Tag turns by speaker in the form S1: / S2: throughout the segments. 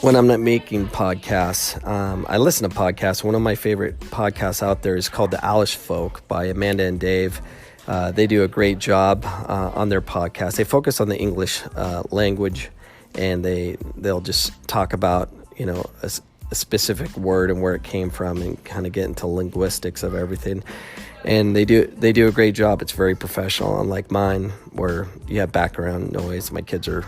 S1: when I'm not making podcasts, I listen to podcasts. One of my favorite podcasts out there is called The Alish Folk by Amanda and Dave. They do a great job on their podcast. They focus on the English language, and they'll just talk about, a specific word and where it came from, and kind of get into linguistics of everything. And they do a great job. It's very professional, unlike mine, where you have background noise. My kids are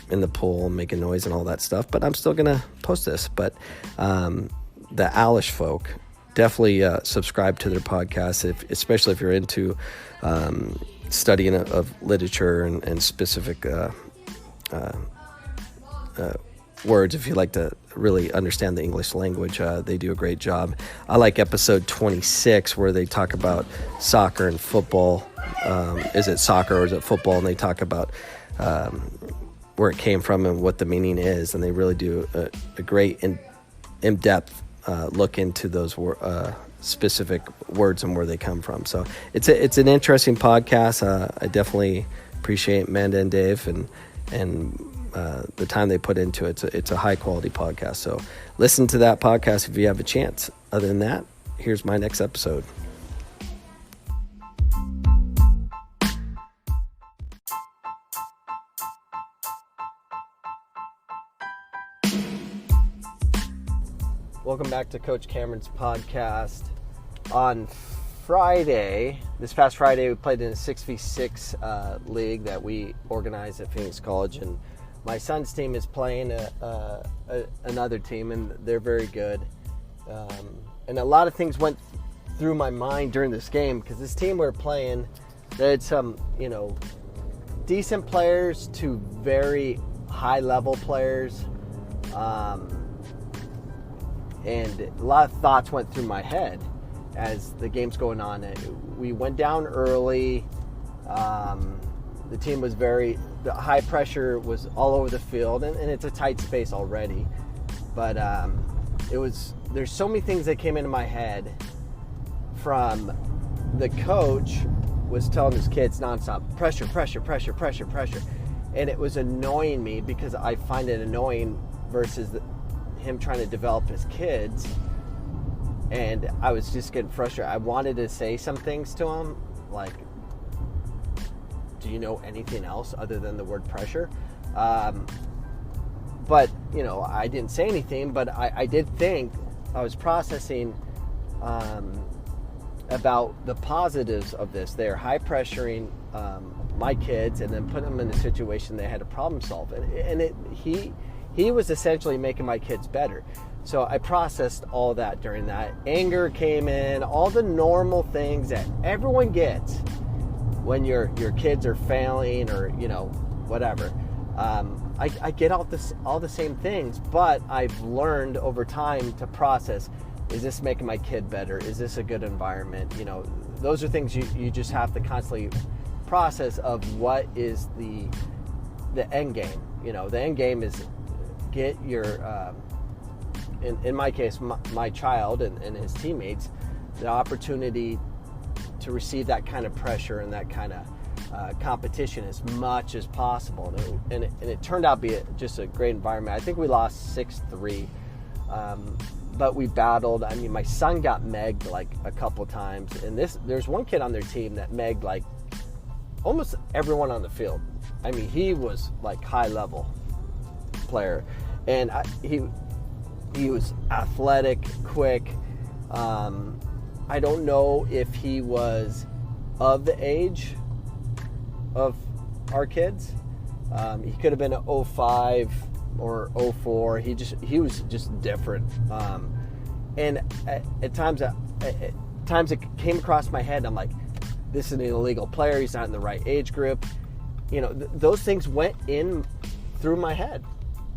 S1: in the pool making noise and all that stuff, but I'm still gonna post this. But the Alish Folk, definitely subscribe to their podcast, especially if you're into studying of literature and specific words. If you like to really understand the English language, they do a great job. I like episode 26 where they talk about soccer and football. Is it soccer or is it football? And they talk about where it came from and what the meaning is, and they really do a great in-depth look into those specific words and where they come from. So it's an interesting podcast. I definitely appreciate Amanda and Dave and the time they put into it. It's a high quality podcast. So listen to that podcast if you have a chance. Other than that, here's my next episode. Welcome back to Coach Cameron's podcast. On this past Friday, we played in a 6v6 league that we organized at Phoenix College, and my son's team is playing another team, and they're very good. And a lot of things went through my mind during this game, because this team we're playing, they had some, decent players to very high-level players. And a lot of thoughts went through my head as the game's going on. We went down early. The team was the high pressure was all over the field, and it's a tight space already. But there's so many things that came into my head from the coach was telling his kids nonstop, pressure, pressure, pressure, pressure, pressure. And it was annoying me because I find it annoying versus him trying to develop his kids, and I was just getting frustrated. I wanted to say some things to him, like, do you know anything else other than the word pressure? But, I didn't say anything, but I did think, I was processing about the positives of this. They're high pressuring my kids and then putting them in a situation they had to problem solve. And he was essentially making my kids better. So I processed all that during that. Anger came in, all the normal things that everyone gets when your kids are failing or, whatever. I get all the same things, but I've learned over time to process, is this making my kid better? Is this a good environment? Those are things you just have to constantly process of what is the end game. The end game is get your, in my case, my child and his teammates, the opportunity to receive that kind of pressure and that kind of competition as much as possible. And it turned out to be just a great environment. I think we lost 6-3, but we battled. I mean, my son got megged like a couple times, and there's one kid on their team that megged like almost everyone on the field. I mean, he was like high level player, and he was athletic, quick. I don't know if he was of the age of our kids. He could have been an 05 or 04. He was just different. And at times it came across my head. I'm like, this is an illegal player. He's not in the right age group. Those things went in through my head.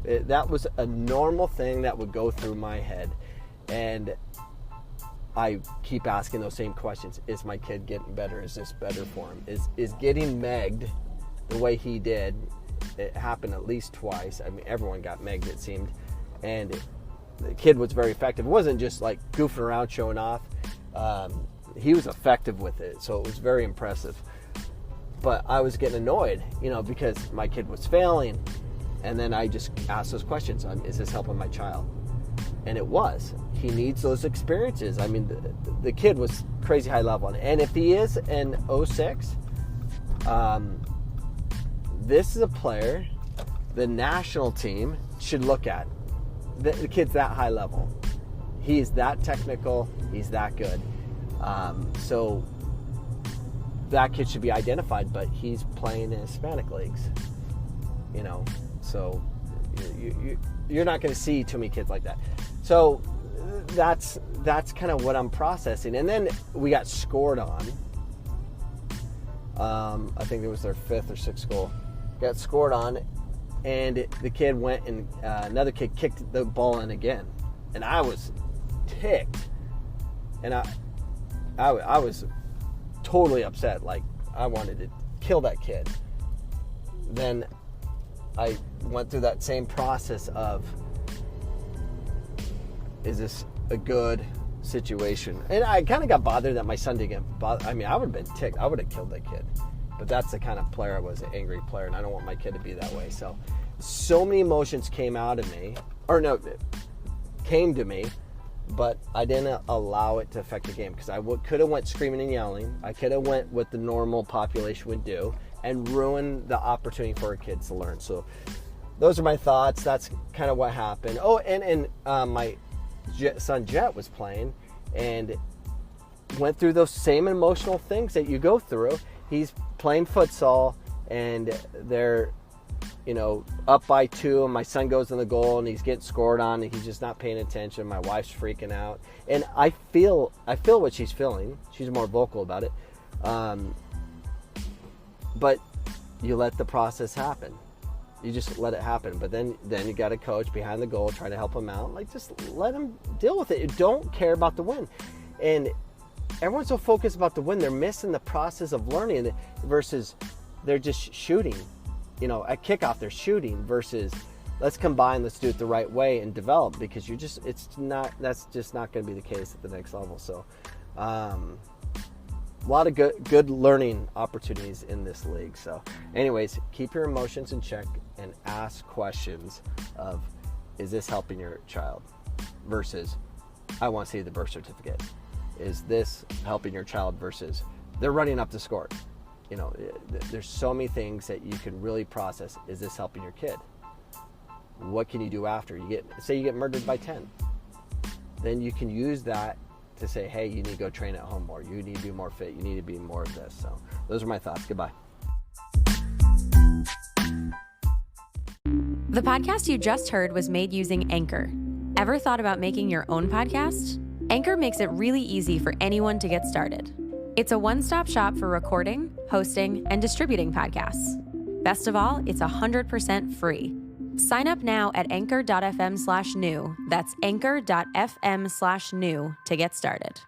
S1: That was a normal thing that would go through my head. And I keep asking those same questions. Is my kid getting better? Is this better for him? Is getting megged the way he did? It happened at least twice. I mean, everyone got megged, it seemed. And the kid was very effective. It wasn't just like goofing around, showing off. He was effective with it. So it was very impressive. But I was getting annoyed, because my kid was failing. And then I just asked those questions. Is this helping my child? And it was. He needs those experiences. I mean, the kid was crazy high level. And if he is an 06, this is a player the national team should look at. The kid's that high level. He's that technical. He's that good. So that kid should be identified, but he's playing in Hispanic leagues. So you're not going to see too many kids like that. So that's kind of what I'm processing. And then we got scored on. I think it was their 5th or 6th goal. Got scored on, and the kid went and another kid kicked the ball in again. And I was ticked. And I was totally upset. Like, I wanted to kill that kid. Then I went through that same process of, is this a good situation? And I kind of got bothered that my son didn't get bothered. I mean, I would have been ticked. I would have killed that kid. But that's the kind of player I was, an angry player, and I don't want my kid to be that way. So many emotions came out of me, came to me, but I didn't allow it to affect the game, because I could have went screaming and yelling. I could have went what the normal population would do and ruined the opportunity for our kids to learn. So those are my thoughts. That's kind of what happened. Oh, and my son Jet was playing and went through those same emotional things that you go through. He's playing futsal, and they're up by 2, and my son goes in the goal, and he's getting scored on, and he's just not paying attention. My wife's freaking out, and I feel what she's feeling. She's more vocal about it, but you let the process happen. You just let it happen. But then you got a coach behind the goal trying to help him out. Like, just let him deal with it. You don't care about the win, and everyone's so focused about the win, they're missing the process of learning versus they're just shooting. At kickoff they're shooting versus let's combine, let's do it the right way and develop, because that's just not going to be the case at the next level. So a lot of good learning opportunities in this league. So anyways, keep your emotions in check and ask questions of, is this helping your child, versus I want to see the birth certificate. Is this helping your child versus they're running up the score? There's so many things that you can really process. Is this helping your kid? What can you do after? Say you get murdered by 10. Then you can use that to say, hey, you need to go train at home more. You need to be more fit. You need to be more of this. So those are my thoughts. Goodbye.
S2: The podcast you just heard was made using Anchor. Ever thought about making your own podcast? Anchor makes it really easy for anyone to get started. It's a one-stop shop for recording, hosting, and distributing podcasts. Best of all, it's 100% free. Sign up now at anchor.fm/new. That's anchor.fm/new to get started.